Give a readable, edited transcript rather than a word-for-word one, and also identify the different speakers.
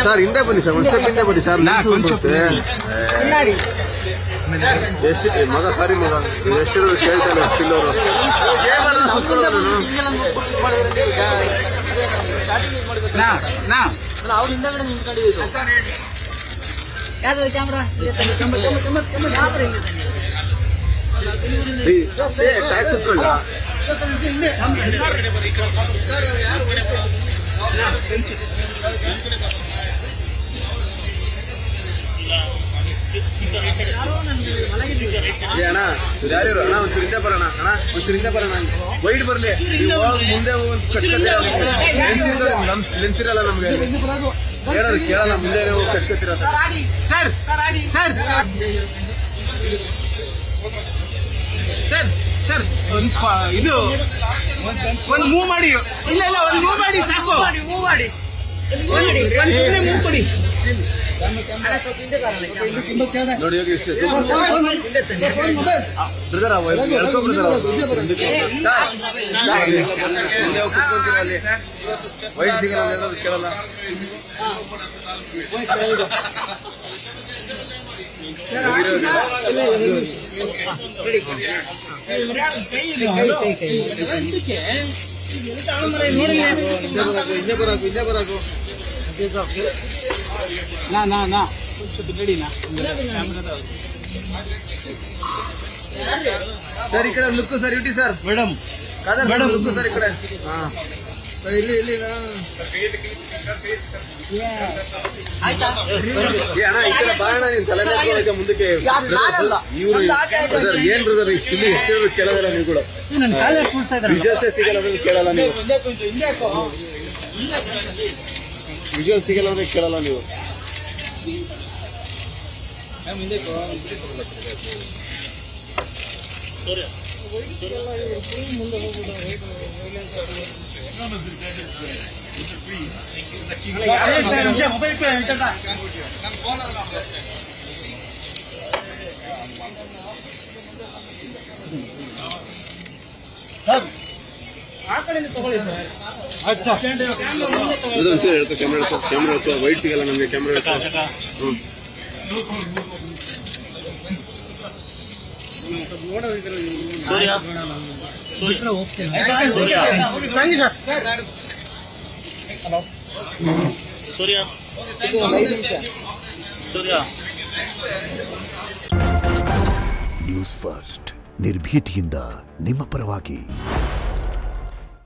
Speaker 1: Sir ಹಿಂದೆ ಬನ್ನಿ sir, ಒಂದು ಸ್ಟೆಪ್ ಹಿಂದೆ ಬನ್ನಿ ಸರ್. ಎಷ್ಟು ಮಗ ಸಾರಿ ಮಗ ಎಷ್ಟು ಕೇಳ್ತಾರೆ ಅಷ್ಟಿಲ್ಲವರು. ಟ್ಯಾಕ್ಸ್ ಅಣ್ಣ ಯಾರು ಅಣ್ಣ ಒಂಚೂರು ಹಿಂದೆ ಬರೋಣ, ಅಣ್ಣ ಒಂಚೂರು ಹಿಂದೆ ಬರೋಣ, ವೈಟ್ ಬರಲಿ. ಮುಂದೆ ನಿಂತಿರಲ್ಲ ನಮ್ಗೆ ಹೇಳೋದು ಕೇಳಲ್ಲ, ಮುಂದೆ ನೀವು ಕಟ್ಕೊತೀರ ಸರ್. ಸರ್ ಸರ್ ಇದು ಒಂದು ಮೂವ್ ಮಾಡಿ. ಇಲ್ಲ ಒಂದು ಮೂವ್ ಮಾಡಿ ಸಾಕು, ಮೂವ್ ಮಾಡಿ ಮೂವ್ ಕೊಡಿ ನೋಡಿ. ಹೋಗಿ ಬ್ರದರ್ ಕುತ್ಕೊಂತೀರ ಅಲ್ಲಿ, ವೈಟ್ ಸಿಗಲ್ಲ ಕೇಳಲ್ಲ. ಹಿಂದೆ ಬರಾಕು ನಾ ಸರ್ ಈ ಕಡೆ ಲುಕ್ ಸರ್, ಇಟಿ sir madam madam look sir ಈ ಕಡೆ. ಸರ್ ಇಲ್ಲಿ ಅಣ್ಣ ಈ ಕಡೆ ಬಾಣ ನಿನ್ ತಲೆ ಮುಂದಕ್ಕೆ. ಇವ್ರು ಏನ್ ಬ್ರದರ್ ಇಲ್ಲಿ ಎಷ್ಟು ಕೇಳೋದಿಲ್ಲ ನೀವು ಕೂಡ, ವಿಜುವಲ್ಸೇ ಸಿಗಲ್ಲ ಅಂದ್ರೆ ಕೇಳಲ್ಲ ನೀವು, ವಿಜುವಲ್ ಸಿಗಲ್ಲ ಅಂದ್ರೆ ಕೇಳಲ್ಲ ನೀವು. ಕ್ಯಾಮ್ರಾ ವೈಟ್ ಸಿಗಲ್ಲ ನಮ್ಗೆ, ಕ್ಯಾಮ್ರಾ
Speaker 2: ನ್ಯೂಸ್ ಫಸ್ಟ್ ನಿರ್ಭೀತಿಯಿಂದ ನಿಮ್ಮ ಪರವಾಗಿ.